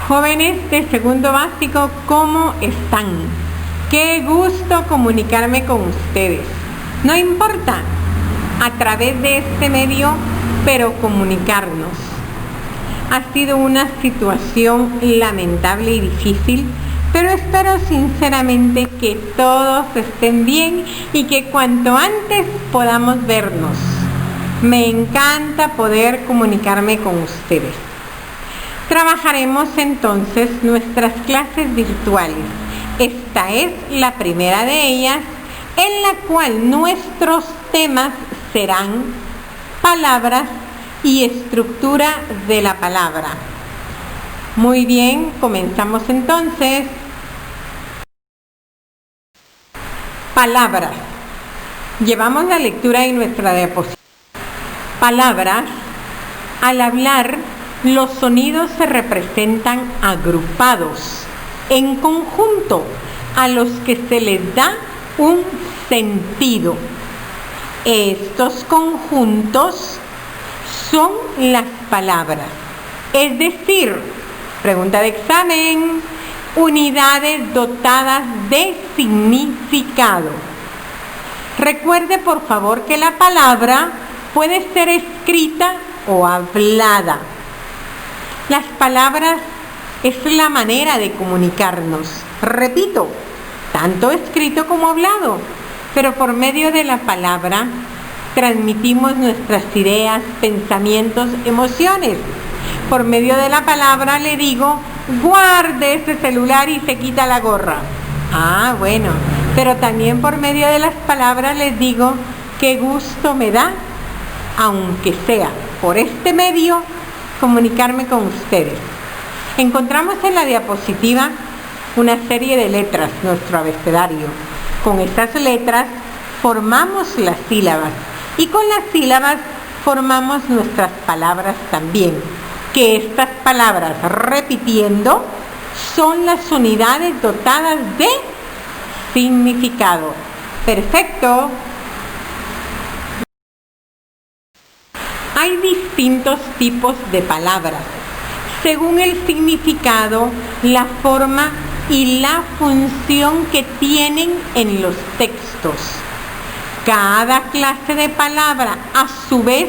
Jóvenes de segundo básico, ¿cómo están? Qué gusto comunicarme con ustedes. No importa a través de este medio, pero comunicarnos. Ha sido una situación lamentable y difícil, pero espero sinceramente que todos estén bien y que cuanto antes podamos vernos. Me encanta poder comunicarme con ustedes. Trabajaremos entonces nuestras clases virtuales. Esta es la primera de ellas, en la cual nuestros temas serán palabras y estructura de la palabra. Muy bien, comenzamos entonces. Palabras. Llevamos la lectura en nuestra diapositiva. Palabras. Al hablar, los sonidos se representan agrupados, en conjunto, a los que se les da un sentido. Estos conjuntos son las palabras, es decir, pregunta de examen, unidades dotadas de significado. Recuerde por favor que la palabra puede ser escrita o hablada. Las palabras es la manera de comunicarnos. Repito, tanto escrito como hablado, pero por medio de la palabra transmitimos nuestras ideas, pensamientos, emociones. Por medio de la palabra le digo, guarde ese celular y se quita la gorra. Ah, bueno, pero también por medio de las palabras les digo, qué gusto me da, aunque sea por este medio, comunicarme con ustedes. Encontramos en la diapositiva una serie de letras, nuestro abecedario. Con estas letras formamos las sílabas y con las sílabas formamos nuestras palabras también, que estas palabras, repitiendo, son las unidades dotadas de significado. Perfecto. Hay distintos tipos de palabras, según el significado, la forma y la función que tienen en los textos. Cada clase de palabra, a su vez,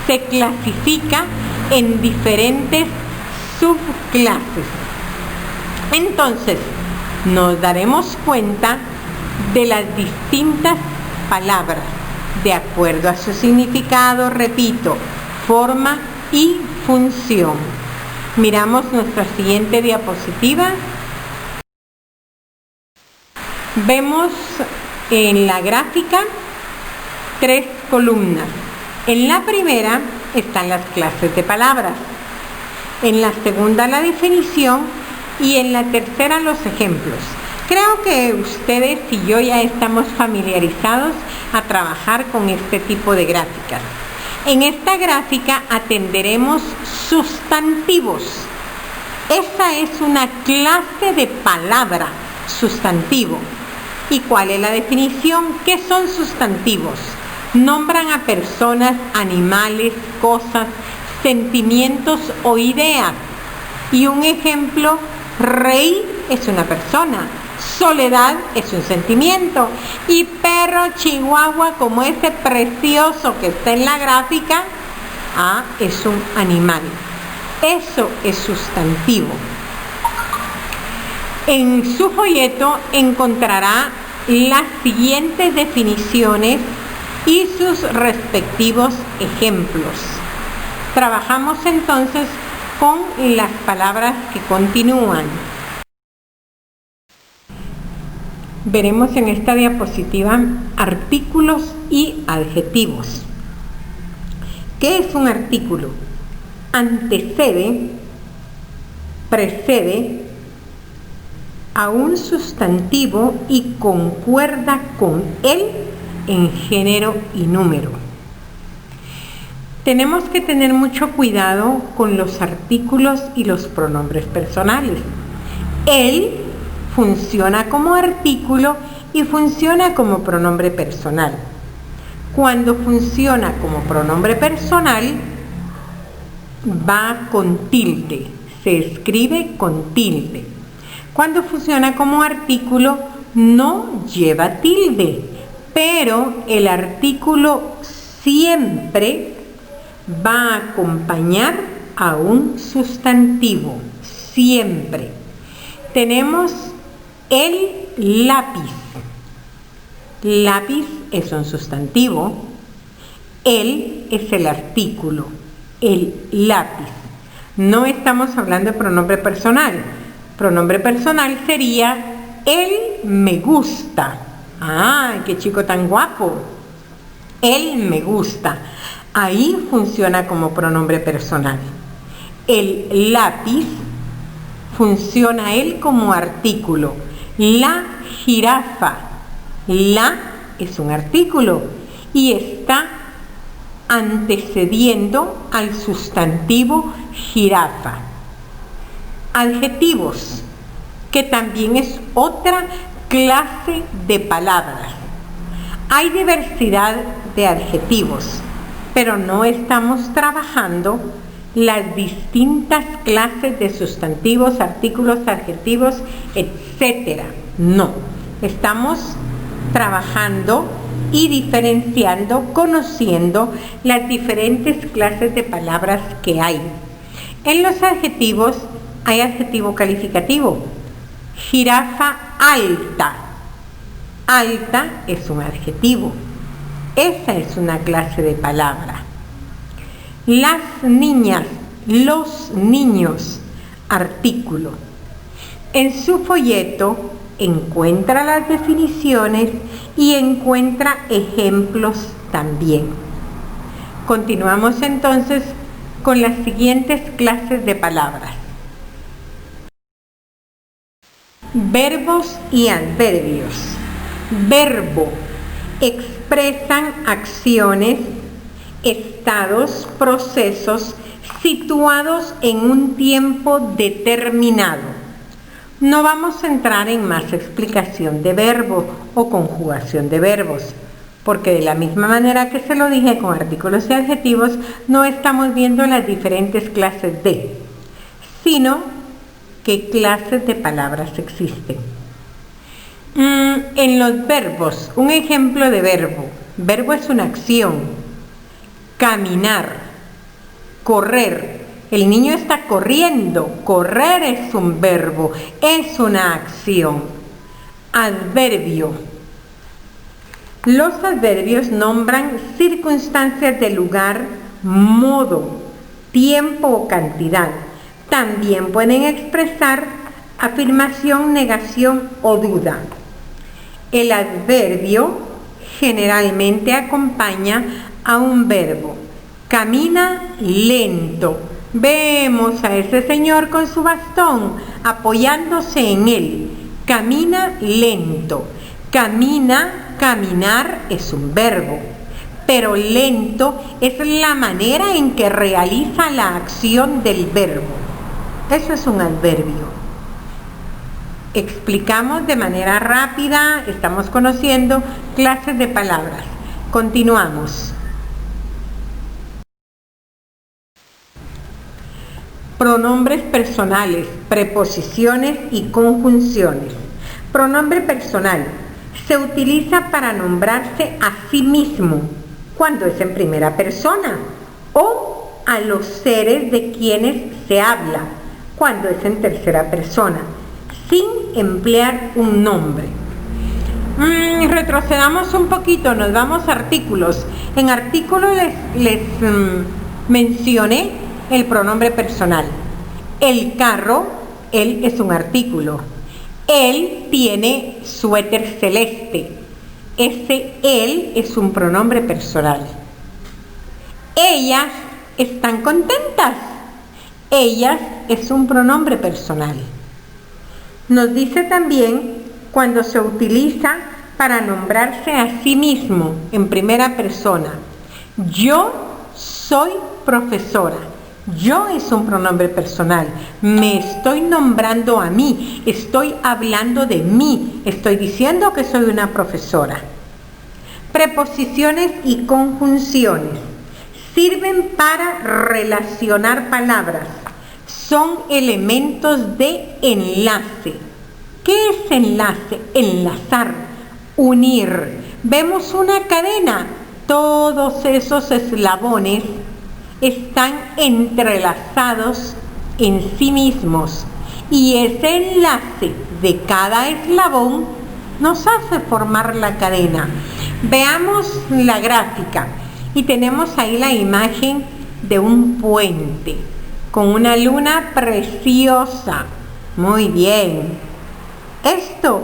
se clasifica en diferentes subclases. Entonces, nos daremos cuenta de las distintas palabras, de acuerdo a su significado, repito, forma y función. Miramos nuestra siguiente diapositiva. Vemos en la gráfica 3 columnas. En la primera están las clases de palabras, en la segunda la definición y en la tercera los ejemplos. Creo que ustedes y yo ya estamos familiarizados a trabajar con este tipo de gráficas. En esta gráfica atenderemos sustantivos. Esa es una clase de palabra, sustantivo. ¿Y cuál es la definición? ¿Qué son sustantivos? Nombran a personas, animales, cosas, sentimientos o ideas. Y un ejemplo, rey es una persona, soledad es un sentimiento y perro chihuahua, como ese precioso que está en la gráfica, es un animal. Eso es sustantivo. En su folleto encontrará las siguientes definiciones y sus respectivos ejemplos. Trabajamos entonces con las palabras que continúan. Veremos en esta diapositiva artículos y adjetivos. ¿Qué es un artículo? Antecede, precede a un sustantivo y concuerda con él en género y número. Tenemos que tener mucho cuidado con los artículos y los pronombres personales. Él funciona como artículo y funciona como pronombre personal. Cuando funciona como pronombre personal, va con tilde, se escribe con tilde. Cuando funciona como artículo no lleva tilde, pero el artículo siempre va a acompañar a un sustantivo, siempre. Tenemos el lápiz. Lápiz es un sustantivo, el es el artículo, el lápiz. No estamos hablando de pronombre personal. Pronombre personal sería él me gusta. ¡Ay, qué chico tan guapo! Él me gusta. Ahí funciona como pronombre personal. El lápiz funciona él como artículo. La jirafa. La es un artículo y está antecediendo al sustantivo jirafa. Adjetivos, que también es otra clase de palabras. Hay diversidad de adjetivos, pero no estamos trabajando las distintas clases de sustantivos, artículos, adjetivos, etc. No, estamos trabajando y diferenciando, conociendo las diferentes clases de palabras que hay. En los adjetivos hay adjetivo calificativo. Jirafa alta. Alta es un adjetivo. Esa es una clase de palabra. Las niñas, los niños, artículo. En su folleto encuentra las definiciones y encuentra ejemplos también. Continuamos entonces con las siguientes clases de palabras. Verbos y adverbios. Verbo. Expresan acciones, estados, procesos situados en un tiempo determinado. No vamos a entrar en más explicación de verbo o conjugación de verbos, porque de la misma manera que se lo dije con artículos y adjetivos, no estamos viendo las diferentes clases de, sino qué clases de palabras existen. En los verbos, un ejemplo de verbo. Verbo es una acción. Caminar, correr. El niño está corriendo. Correr es un verbo, es una acción. Adverbio. Los adverbios nombran circunstancias de lugar, modo, tiempo o cantidad. También pueden expresar afirmación, negación o duda. El adverbio generalmente acompaña a un verbo. Camina lento. Vemos a ese señor con su bastón apoyándose en él. Camina lento. Camina, caminar es un verbo, pero lento es la manera en que realiza la acción del verbo. Eso es un adverbio. Explicamos de manera rápida, estamos conociendo clases de palabras. Continuamos. Pronombres personales, preposiciones y conjunciones. Pronombre personal se utiliza para nombrarse a sí mismo cuando es en primera persona o a los seres de quienes se habla cuando es en tercera persona, sin emplear un nombre. Retrocedamos un poquito, nos vamos a artículos. En artículos les mencioné el pronombre personal. El carro, él es un artículo. Él tiene suéter celeste. Ese él es un pronombre personal. Ellas están contentas. Ellas es un pronombre personal. Nos dice también cuando se utiliza para nombrarse a sí mismo en primera persona. Yo soy profesora. Yo es un pronombre personal. Me estoy nombrando a mí. Estoy hablando de mí. Estoy diciendo que soy una profesora. Preposiciones y conjunciones sirven para relacionar palabras. son elementos de enlace. ¿Qué es enlace? Enlazar, unir. Vemos una cadena, todos esos eslabones están entrelazados en sí mismos y ese enlace de cada eslabón nos hace formar la cadena. Veamos la gráfica y tenemos ahí la imagen de un puente con una luna preciosa. Muy bien. Esto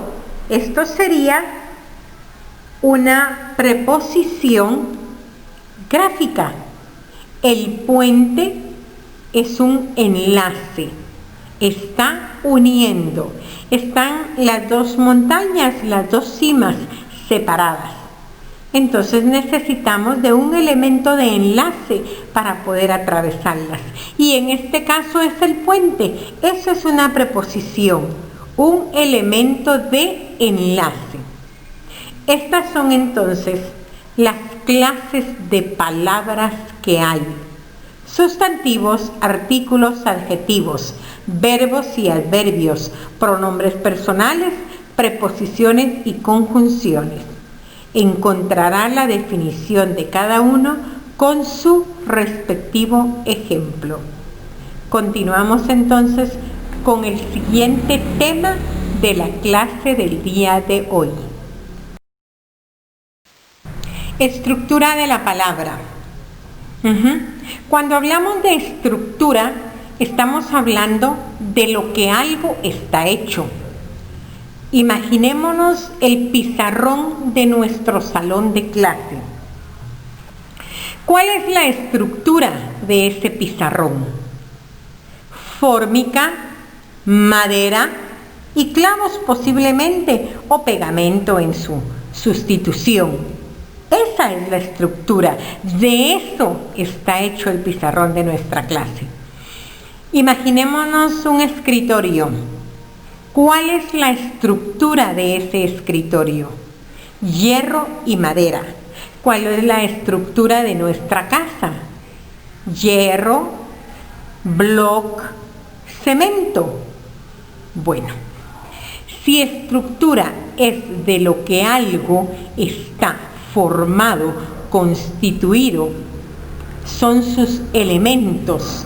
sería una preposición gráfica. El puente es un enlace, está uniendo. Están las dos montañas, las dos cimas separadas. Entonces necesitamos de un elemento de enlace para poder atravesarlas. Y en este caso es el puente. Eso es una preposición, un elemento de enlace. Estas son entonces las clases de palabras que hay: sustantivos, artículos, adjetivos, verbos y adverbios, pronombres personales, preposiciones y conjunciones. Encontrará la definición de cada uno con su respectivo ejemplo. Continuamos entonces con el siguiente tema de la clase del día de hoy. Estructura de la palabra. Cuando hablamos de estructura, estamos hablando de lo que algo está hecho. Imaginémonos el pizarrón de nuestro salón de clase. ¿Cuál es la estructura de ese pizarrón? Fórmica, madera y clavos posiblemente, o pegamento en su sustitución. Esa es la estructura. De eso está hecho el pizarrón de nuestra clase. Imaginémonos un escritorio. ¿Cuál es la estructura de ese escritorio? Hierro y madera. ¿Cuál es la estructura de nuestra casa? Hierro, bloc, cemento. Bueno, si estructura es de lo que algo está formado, constituido, son sus elementos.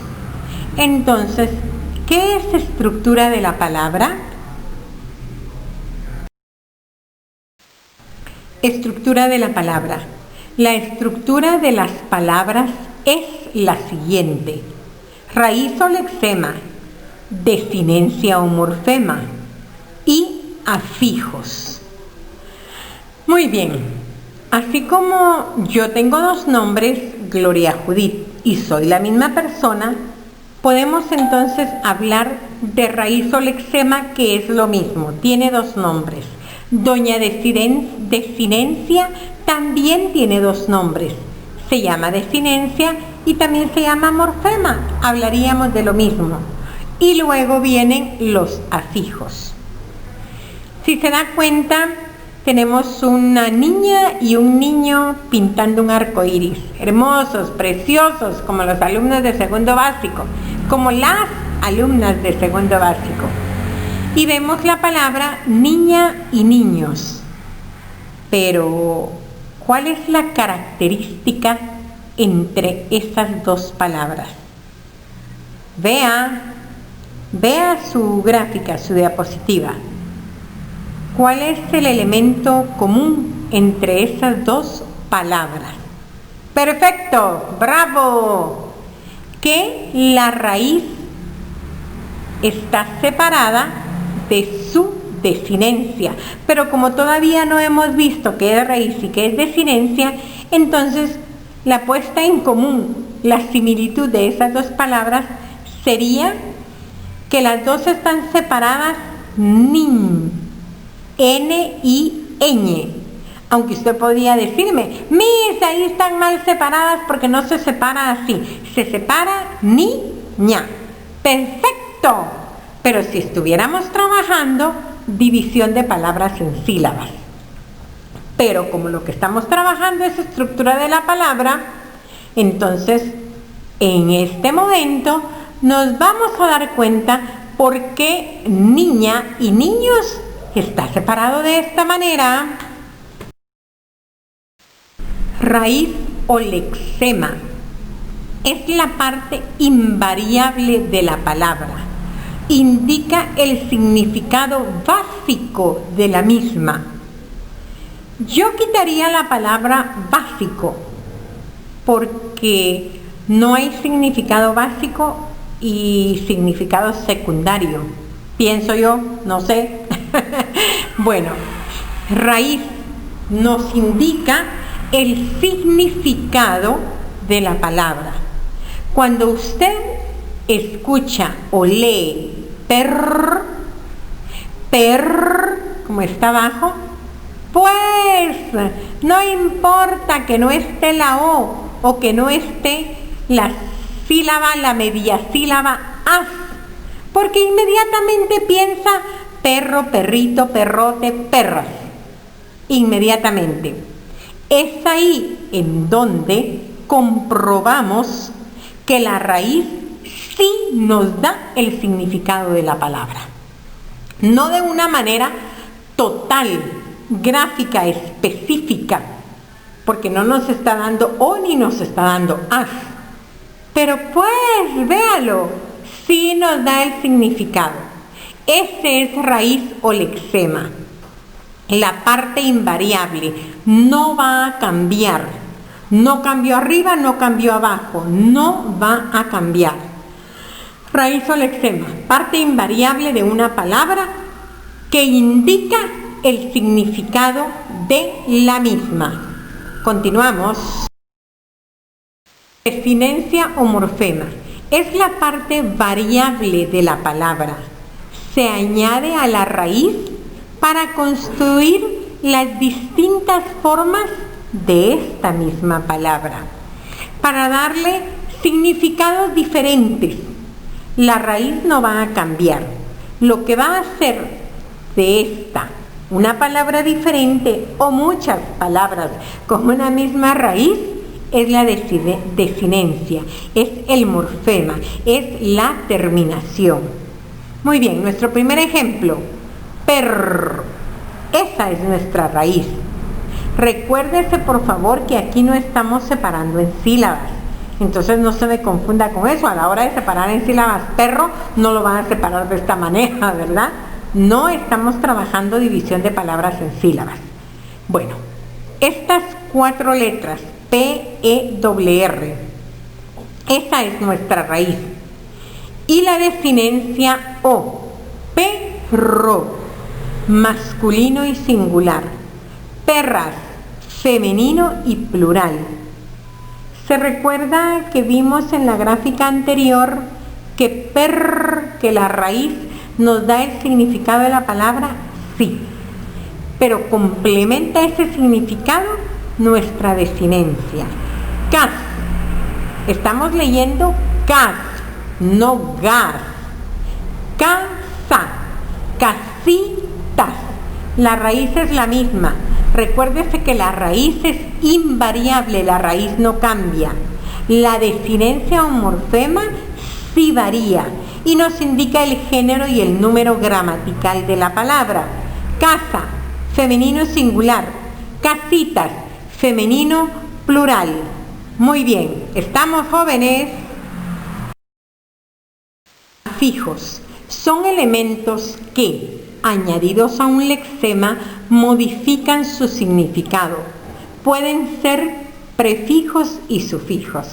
Entonces, ¿qué es estructura de la palabra? Estructura de la palabra. La estructura de las palabras es la siguiente: raíz o lexema, desinencia o morfema y afijos. Muy bien, así como yo tengo dos nombres, Gloria Judith, y soy la misma persona, podemos entonces hablar de raíz o lexema, que es lo mismo, tiene dos nombres. Doña Desinencia también tiene dos nombres, se llama desinencia y también se llama morfema, hablaríamos de lo mismo. Y luego vienen los afijos. Si se da cuenta, tenemos una niña y un niño pintando un arco iris, hermosos, preciosos, como los alumnos de segundo básico, como las alumnas de segundo básico. Y vemos la palabra niña y niños. Pero, ¿cuál es la característica entre esas dos palabras? Vea su gráfica, su diapositiva. ¿Cuál es el elemento común entre esas dos palabras? ¡Perfecto! ¡Bravo! Que la raíz está separada de su desinencia. Pero como todavía no hemos visto qué es raíz y qué es desinencia, entonces la puesta en común, la similitud de esas dos palabras sería que las dos están separadas nin, N-I-Ñ. Aunque usted podría decirme, mis, ahí están mal separadas porque no se separa así. Se separa ni-ña. ¡Perfecto! Pero si estuviéramos trabajando división de palabras en sílabas. Pero como lo que estamos trabajando es estructura de la palabra, entonces en este momento nos vamos a dar cuenta por qué niña y niños está separado de esta manera. Raíz o lexema es la parte invariable de la palabra. Indica el significado básico de la misma. Yo quitaría la palabra básico porque no hay significado básico y significado secundario. Pienso yo, no sé. Bueno, raíz nos indica el significado de la palabra. Cuando usted escucha o lee como está abajo, pues no importa que no esté la o que no esté la sílaba, la mediasílaba as, porque inmediatamente piensa perro, perrito, perrote, perras. Inmediatamente. Es ahí en donde comprobamos que la raíz sí nos da el significado de la palabra. No de una manera total, gráfica, específica, porque no nos está dando o ni nos está dando as. Pero pues, véalo, sí nos da el significado. Ese es raíz o lexema. La parte invariable no va a cambiar. No cambió arriba, no cambió abajo. No va a cambiar. Raíz o lexema, parte invariable de una palabra que indica el significado de la misma. Continuamos. Desinencia o morfema es la parte variable de la palabra. Se añade a la raíz para construir las distintas formas de esta misma palabra, para darle significados diferentes. La raíz no va a cambiar. Lo que va a hacer de esta una palabra diferente o muchas palabras con una misma raíz es la desinencia, es el morfema, es la terminación. Muy bien, nuestro primer ejemplo, perro. Esa es nuestra raíz. Recuérdese por favor que aquí no estamos separando en sílabas. Entonces no se me confunda con eso. A la hora de separar en sílabas perro, no lo van a separar de esta manera, ¿verdad? No estamos trabajando división de palabras en sílabas. Bueno, estas 4 letras, P, E, R, esa es nuestra raíz. Y la desinencia O, perro, masculino y singular. Perras, femenino y plural. ¿Se recuerda que vimos en la gráfica anterior que que la raíz nos da el significado de la palabra? Sí. Pero complementa ese significado nuestra desinencia. Cas. Estamos leyendo cas, no gas. Casa, casitas. La raíz es la misma. Recuérdese que la raíz es invariable, la raíz no cambia. La desinencia o morfema sí varía y nos indica el género y el número gramatical de la palabra. Casa, femenino singular. Casitas, femenino plural. Muy bien, ¿estamos jóvenes? Afijos son elementos que, añadidos a un lexema, modifican su significado. Pueden ser prefijos y sufijos.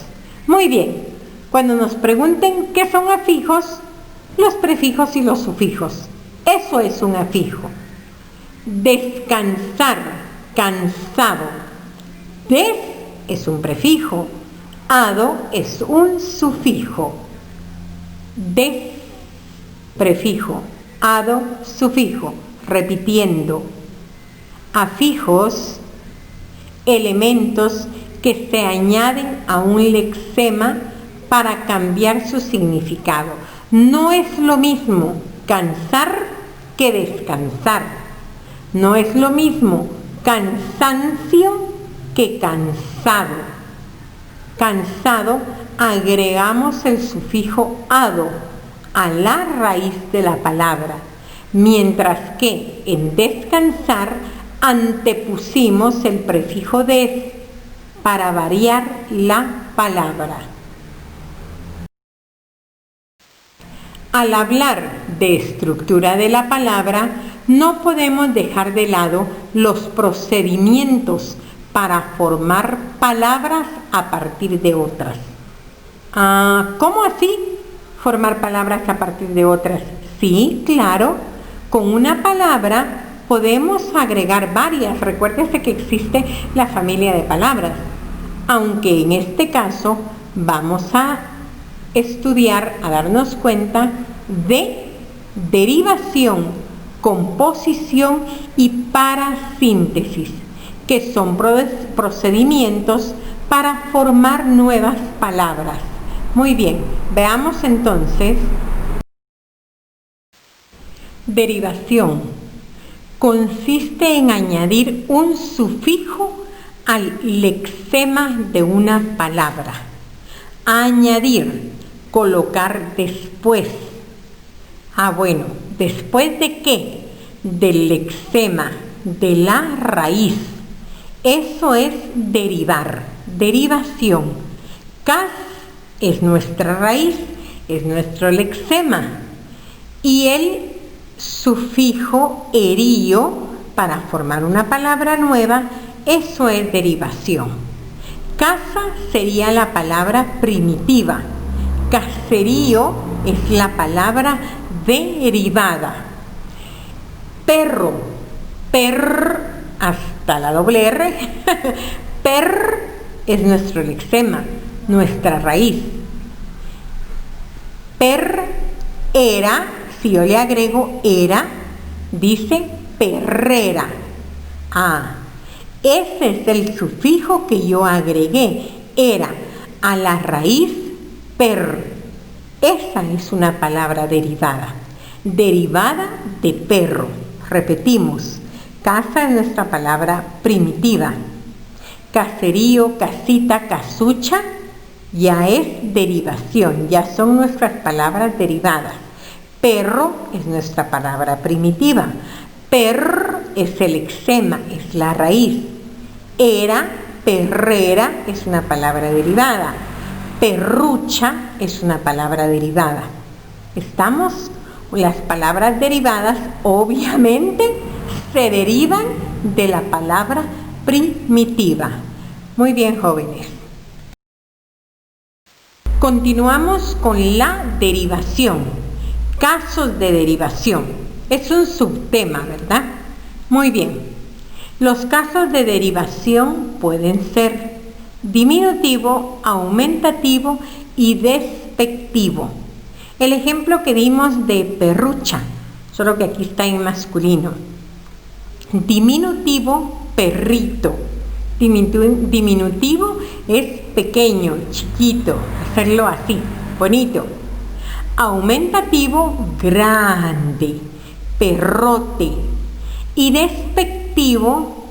Muy bien, cuando nos pregunten qué son afijos, los prefijos y los sufijos. Eso es un afijo. Descansar, cansado. Des es un prefijo, ado es un sufijo. Des, prefijo, ado, sufijo. Repitiendo. Afijos, elementos que se añaden a un lexema para cambiar su significado. No es lo mismo cansar que descansar. No es lo mismo cansancio que cansado. Cansado agregamos el sufijo ado a la raíz de la palabra, mientras que en descansar antepusimos el prefijo des para variar la palabra. Al hablar de estructura de la palabra, no podemos dejar de lado los procedimientos para formar palabras a partir de otras. ¿Cómo así? ¿Formar palabras a partir de otras? Sí, claro. Con una palabra podemos agregar varias. Recuérdese que existe la familia de palabras. Aunque en este caso vamos a estudiar, a darnos cuenta de derivación, composición y parasíntesis, que son procedimientos para formar nuevas palabras. Muy bien, veamos entonces. Derivación consiste en añadir un sufijo al lexema de una palabra. Añadir, colocar después. Bueno, ¿después de qué? Del lexema, de la raíz. Eso es derivar, derivación. Cas es nuestra raíz, es nuestro lexema. Y el sufijo erío para formar una palabra nueva, eso es derivación. Casa sería la palabra primitiva. Caserío es la palabra derivada. Perro, hasta la doble R, es nuestro lexema, nuestra raíz. Era, si yo le agrego era, dice perrera. Ese es el sufijo que yo agregué, era, a la raíz per. Esa es una palabra derivada de perro. Repetimos, casa es nuestra palabra primitiva. Caserío, casita, casucha, ya es derivación, ya son nuestras palabras derivadas. Perro es nuestra palabra primitiva. Es el lexema, es la raíz. Era, perrera, es una palabra derivada. Perrucha es una palabra derivada. ¿Estamos? Las palabras derivadas obviamente se derivan de la palabra primitiva. Muy bien, jóvenes. Continuamos con la derivación. Casos de derivación. Es un subtema, ¿verdad? Muy bien. Los casos de derivación pueden ser diminutivo, aumentativo y despectivo. El ejemplo que dimos de perrucha, solo que aquí está en masculino. Diminutivo, perrito. Diminutivo es pequeño, chiquito, hacerlo así, bonito. Aumentativo, grande, perrote. Y despectivo,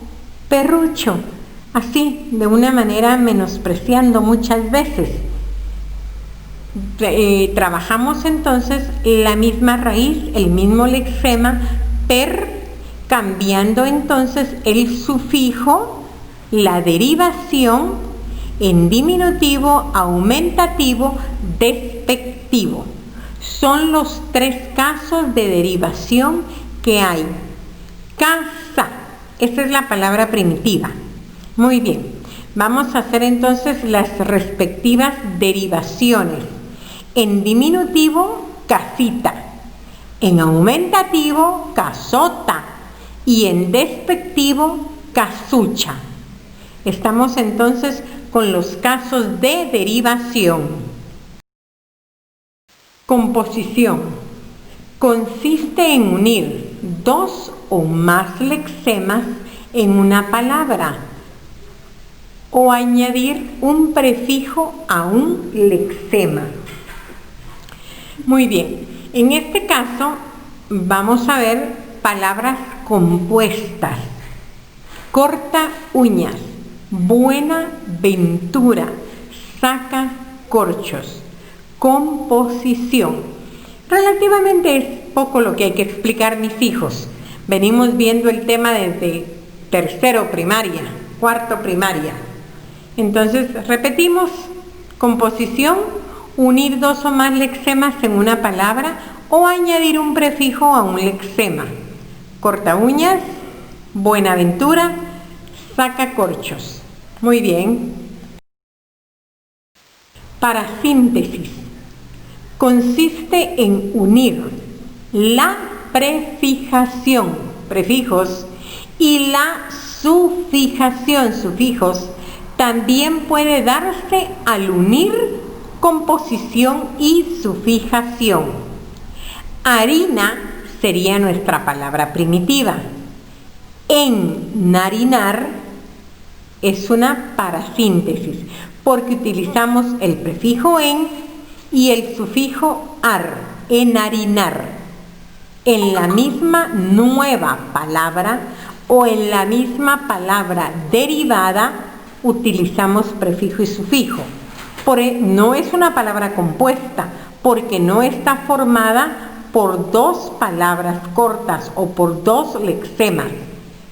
perrucho. Así, de una manera menospreciando muchas veces. Trabajamos entonces la misma raíz, el mismo lexema, cambiando entonces el sufijo, la derivación en diminutivo, aumentativo, despectivo. Son los tres casos de derivación que hay. Casa, esa es la palabra primitiva. Muy bien, vamos a hacer entonces las respectivas derivaciones. En diminutivo, casita. En aumentativo, casota. Y en despectivo, casucha. Estamos entonces con los casos de derivación. Composición. Consiste en unir dos o más lexemas en una palabra o añadir un prefijo a un lexema. Muy bien, en este caso vamos a ver palabras compuestas. Corta uñas, buena ventura, saca corchos. Composición. Relativamente es poco lo que hay que explicar, mis hijos. Venimos viendo el tema desde tercero primaria, cuarto primaria. Entonces, repetimos: composición, unir dos o más lexemas en una palabra o añadir un prefijo a un lexema. Corta uñas, Buenaventura, saca corchos. Muy bien. Parasíntesis. Consiste en unir la prefijación, prefijos, y la sufijación, sufijos. También puede darse al unir composición y sufijación. Harina sería nuestra palabra primitiva. Enharinar es una parasíntesis porque utilizamos el prefijo en y el sufijo ar, enharinar. En la misma nueva palabra o en la misma palabra derivada utilizamos prefijo y sufijo. No es una palabra compuesta porque no está formada por dos palabras cortas o por dos lexemas.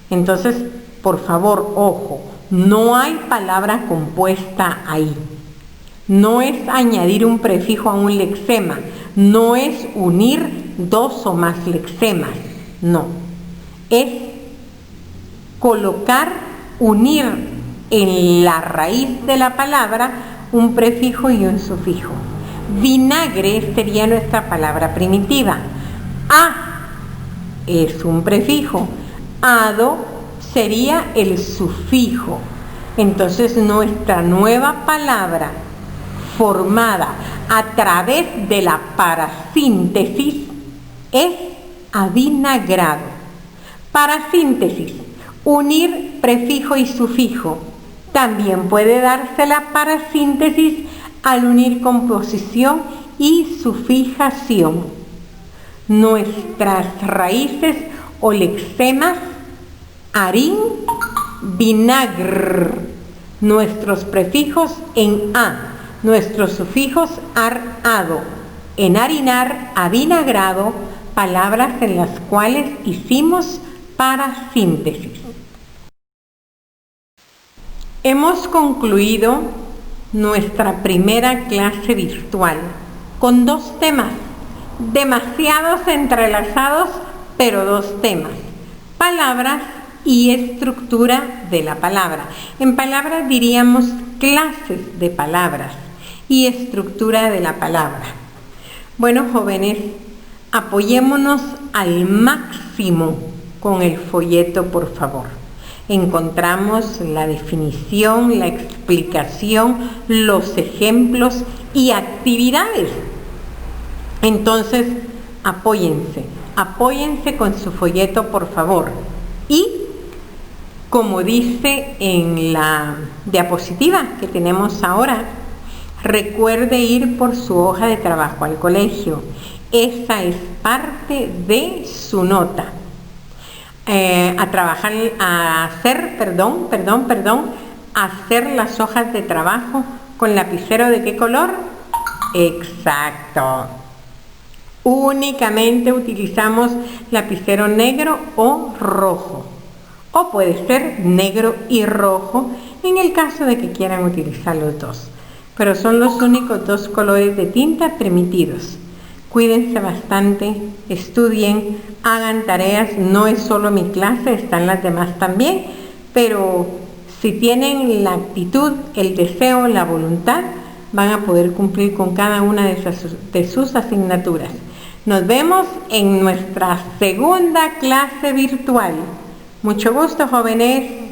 Entonces, por favor, ojo, no hay palabra compuesta ahí. No es añadir un prefijo a un lexema, no es unir dos o más lexemas, no. Es colocar, unir en la raíz de la palabra un prefijo y un sufijo. Vinagre sería nuestra palabra primitiva. A es un prefijo. Ado sería el sufijo. Entonces nuestra nueva palabra formada a través de la parasíntesis es avinagrado. Parasíntesis, unir prefijo y sufijo. También puede darse la parasíntesis al unir composición y sufijación. Nuestras raíces o lexemas: harín, vinagre. Nuestros prefijos en a, nuestros sufijos ar-ado, enharinar, avinagrado, palabras en las cuales hicimos parasíntesis. Hemos concluido nuestra primera clase virtual con dos temas, demasiados entrelazados, pero dos temas: palabras y estructura de la palabra. En palabras diríamos clases de palabras y estructura de la palabra. Bueno, jóvenes, apoyémonos al máximo con el folleto, por favor. Encontramos la definición, la explicación, los ejemplos y actividades. Entonces, apóyense con su folleto, por favor. Y, como dice en la diapositiva que tenemos ahora, recuerde ir por su hoja de trabajo al colegio. Esa es parte de su nota. Hacer las hojas de trabajo con lapicero ¿de qué color? Exacto. Únicamente utilizamos lapicero negro o rojo. O puede ser negro y rojo en el caso de que quieran utilizar los dos. Pero son los únicos dos colores de tinta permitidos. Cuídense bastante, estudien, hagan tareas. No es solo mi clase, están las demás también, pero si tienen la actitud, el deseo, la voluntad, van a poder cumplir con cada una de sus asignaturas. Nos vemos en nuestra segunda clase virtual. Mucho gusto, jóvenes.